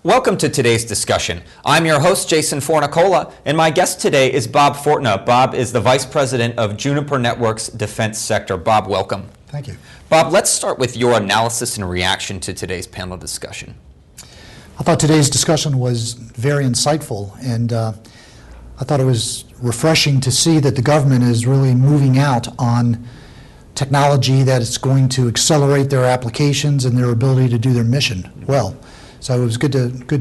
Welcome to today's discussion. I'm your host, Jason Fornicola, and my guest today is Bob Fortna. Bob is the Vice President of Juniper Networks Defense Sector. Bob, welcome. Thank you. Bob, let's start with your analysis and reaction to today's panel discussion. I thought today's discussion was very insightful, and I thought it was refreshing to see that the government is really moving out on technology that is going to accelerate their applications and their ability to do their mission well. So it was good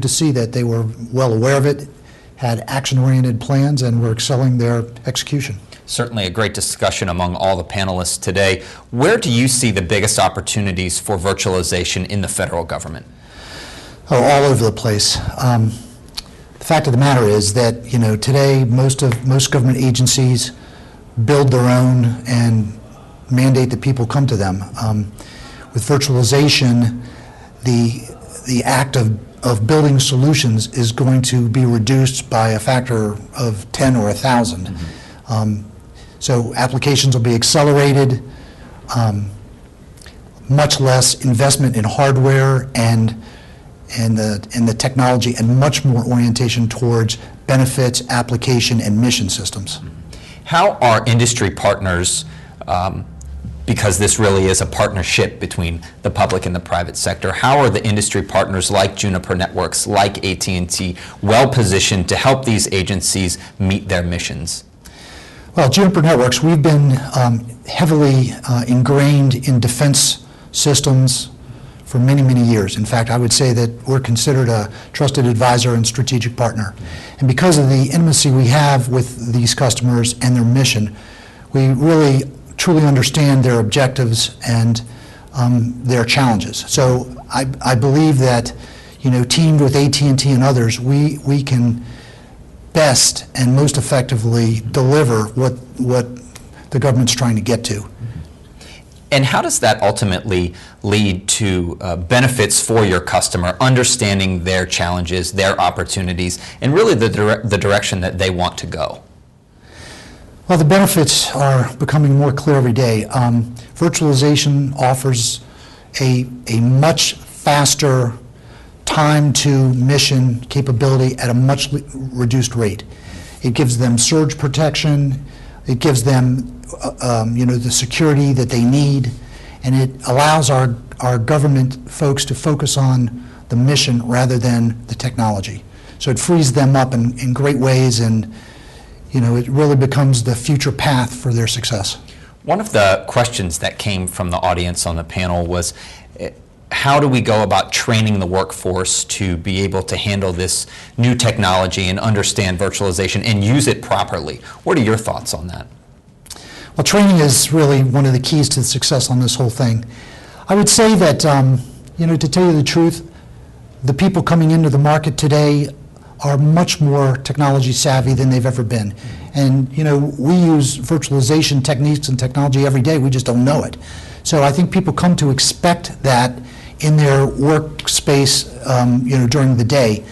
to see that they were well aware of it, had action-oriented plans, and were excelling their execution. Certainly a great discussion among all the panelists today. Where do you see the biggest opportunities for virtualization in the federal government? Oh, all over the place. The fact of the matter is that, today most government agencies build their own and mandate that people come to them. With virtualization, the act of building solutions is going to be reduced by a factor of 10 or 1,000. Mm-hmm. So applications will be accelerated, much less investment in hardware and the technology, and much more orientation towards benefits, application, and mission systems. How are industry partners, because this really is a partnership between the public and the private sector, how are the industry partners like Juniper Networks, like AT&T, well positioned to help these agencies meet their missions? Well, Juniper Networks, we've been heavily ingrained in defense systems for many, many years. In fact, I would say that we're considered a trusted advisor and strategic partner. And because of the intimacy we have with these customers and their mission, we really truly understand their objectives and their challenges. So I believe that, teamed with AT&T and others, we can best and most effectively deliver what the government's trying to get to. And how does that ultimately lead to benefits for your customer, understanding their challenges, their opportunities, and really the direction that they want to go? Well, the benefits are becoming more clear every day. Virtualization offers a much faster time to mission capability at a much reduced rate. It gives them surge protection. It gives them the security that they need, and it allows our government folks to focus on the mission rather than the technology. So it frees them up in great ways, and it really becomes the future path for their success. One of the questions that came from the audience on the panel was, how do we go about training the workforce to be able to handle this new technology and understand virtualization and use it properly? What are your thoughts on that? Well, training is really one of the keys to success on this whole thing. I would say that, to tell you the truth, the people coming into the market today are much more technology savvy than they've ever been. And, we use virtualization techniques and technology every day. We just don't know it. So I think people come to expect that in their workspace, during the day.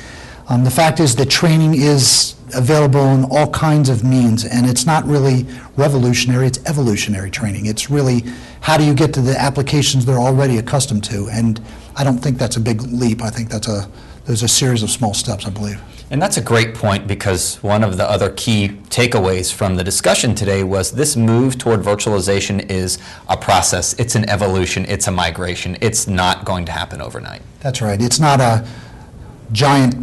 The fact is that training is available in all kinds of means, and it's not really revolutionary, it's evolutionary training. It's really, how do you get to the applications they're already accustomed to? And I don't think that's a big leap. I think there's a series of small steps, I believe. And that's a great point, because one of the other key takeaways from the discussion today was this move toward virtualization is a process. It's an evolution. It's a migration. It's not going to happen overnight. That's right. It's not a giant,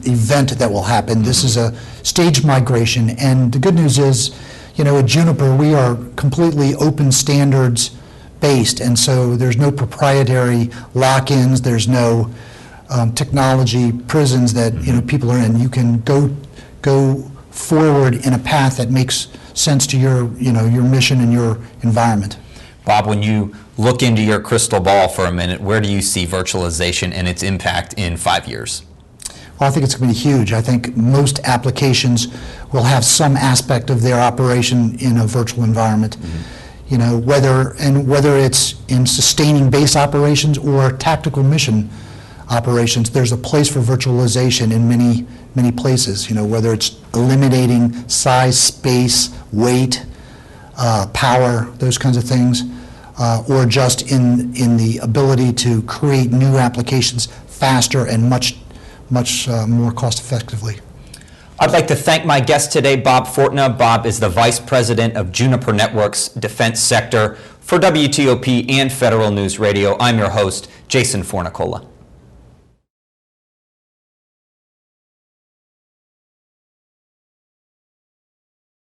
event that will happen. This is a staged migration. And the good news is, at Juniper, we are completely open standards based. And so there's no proprietary lock-ins. There's no technology prisons that people are in. You can go forward in a path that makes sense to your mission and your environment. Bob, when you look into your crystal ball for a minute, where do you see virtualization and its impact in 5 years? Well, I think it's going to be huge. I think most applications will have some aspect of their operation in a virtual environment. Mm-hmm. Whether it's in sustaining base operations or tactical mission operations, there's a place for virtualization in many places. Whether it's eliminating size, space, weight, power, those kinds of things, or just in the ability to create new applications faster and much more cost effectively. I'd like to thank my guest today, Bob Fortna. Bob is the Vice President of Juniper Networks Defense Sector. For WTOP and Federal News Radio, I'm your host, Jason Fornicola.